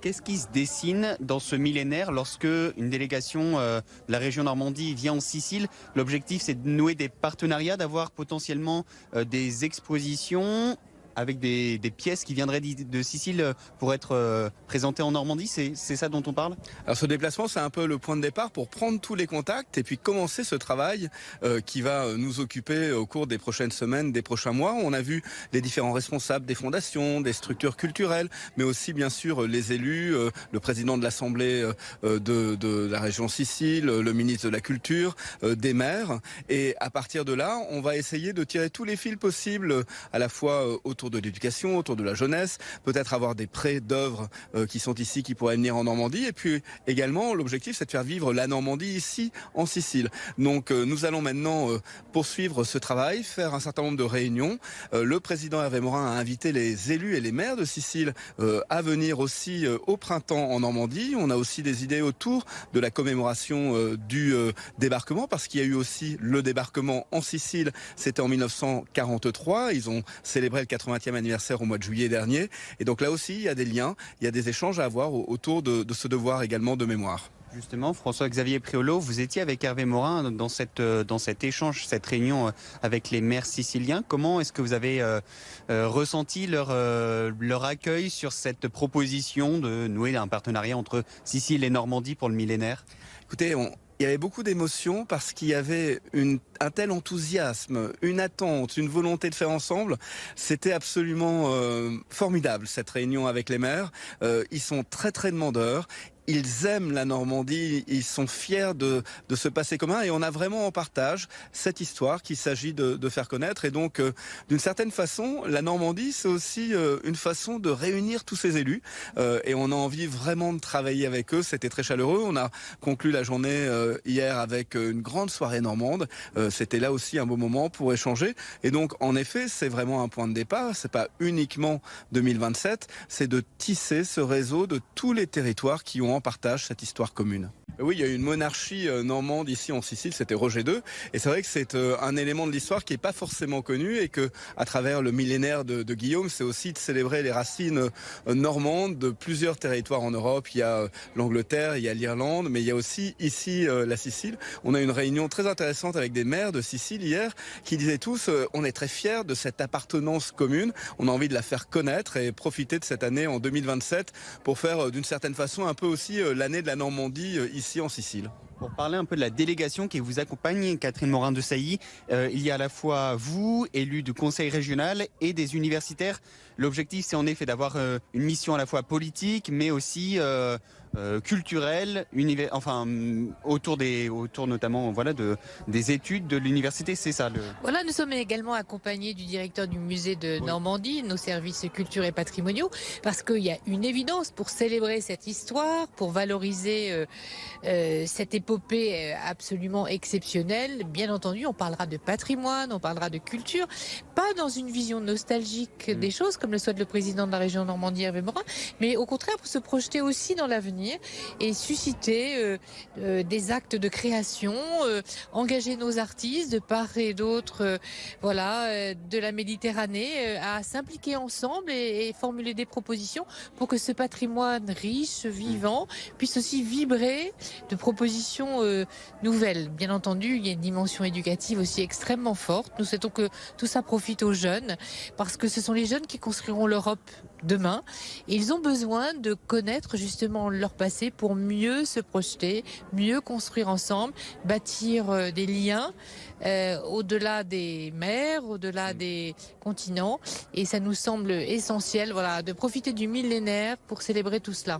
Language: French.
Qu'est-ce qui se dessine dans ce millénaire lorsque une délégation de la région Normandie vient en Sicile? L'objectif, c'est de nouer des partenariats, d'avoir potentiellement des expositions avec des pièces qui viendraient de Sicile pour être présentées en Normandie. C'est ça dont on parle? Alors ce déplacement, c'est un peu le point de départ pour prendre tous les contacts et puis commencer ce travail qui va nous occuper au cours des prochaines semaines, des prochains mois. On a vu les différents responsables des fondations, des structurelles, mais aussi bien sûr les élus, le président de l'Assemblée de la région Sicile, le ministre de la Culture, des maires. Et à partir de là, on va essayer de tirer tous les fils possibles à la fois autour de l'éducation, autour de la jeunesse, peut-être avoir des prêts d'œuvres qui sont ici, qui pourraient venir en Normandie. Et puis également, l'objectif, c'est de faire vivre la Normandie ici, en Sicile. Donc nous allons maintenant poursuivre ce travail, faire un certain nombre de réunions. Le président Hervé Morin a invité les élus et les maires de Sicile à venir aussi au printemps en Normandie. On a aussi des idées autour de la commémoration du débarquement, parce qu'il y a eu aussi le débarquement en Sicile. C'était en 1943. Ils ont célébré le 80e anniversaire au mois de juillet dernier. Et donc là aussi, il y a des liens, il y a des échanges à avoir autour de ce devoir également de mémoire. Justement, François-Xavier Préolo, vous étiez avec Hervé Morin dans cet échange, cette réunion avec les maires siciliens. Comment est-ce que vous avez ressenti leur accueil sur cette proposition de nouer un partenariat entre Sicile et Normandie pour le millénaire? Écoutez, il y avait beaucoup d'émotions parce qu'il y avait un tel enthousiasme, une attente, une volonté de faire ensemble. C'était absolument formidable, cette réunion avec les maires. Ils sont très très demandeurs. Ils aiment la Normandie, ils sont fiers de ce passé commun et on a vraiment en partage cette histoire qu'il s'agit de faire connaître. Et donc, d'une certaine façon, la Normandie, c'est aussi une façon de réunir tous ces élus et on a envie vraiment de travailler avec eux. C'était très chaleureux. On a conclu la journée hier avec une grande soirée normande. C'était là aussi un beau moment pour échanger. Et donc, en effet, c'est vraiment un point de départ. C'est pas uniquement 2027, c'est de tisser ce réseau de tous les territoires qui ont en partage cette histoire commune. Oui, il y a eu une monarchie normande ici en Sicile, c'était Roger II. Et c'est vrai que c'est un élément de l'histoire qui n'est pas forcément connu et que, à travers le millénaire de Guillaume, c'est aussi de célébrer les racines normandes de plusieurs territoires en Europe. Il y a l'Angleterre, il y a l'Irlande, mais il y a aussi ici la Sicile. On a eu une réunion très intéressante avec des maires de Sicile hier qui disaient tous on est très fiers de cette appartenance commune. On a envie de la faire connaître et profiter de cette année en 2027 pour faire d'une certaine façon un peu aussi l'année de la Normandie ici en Sicile. Pour parler un peu de la délégation qui vous accompagne, Catherine Morin-Desailly, il y a à la fois vous, élus du conseil régional, et des universitaires. L'objectif, c'est en effet d'avoir une mission à la fois politique, mais aussi culturelle, autour notamment des études de l'université, c'est ça. Voilà, nous sommes également accompagnés du directeur du musée de Normandie, nos services culturels et patrimoniaux, parce qu'il y a une évidence pour célébrer cette histoire, pour valoriser cette épopée absolument exceptionnelle. Bien entendu, on parlera de patrimoine, on parlera de culture, pas dans une vision nostalgique des choses, comme le souhaite le président de la région Normandie, Hervé Morin, mais au contraire pour se projeter aussi dans l'avenir et susciter des actes de création, engager nos artistes de part et d'autre de la Méditerranée à s'impliquer ensemble et formuler des propositions pour que ce patrimoine riche, vivant, puisse aussi vibrer de propositions nouvelles. Bien entendu, il y a une dimension éducative aussi extrêmement forte. Nous souhaitons que tout ça profite aux jeunes parce que ce sont les jeunes qui construiront l'Europe demain. Et ils ont besoin de connaître justement leur passé pour mieux se projeter, mieux construire ensemble, bâtir des liens au-delà des mers, au-delà des continents. Et ça nous semble essentiel de profiter du millénaire pour célébrer tout cela.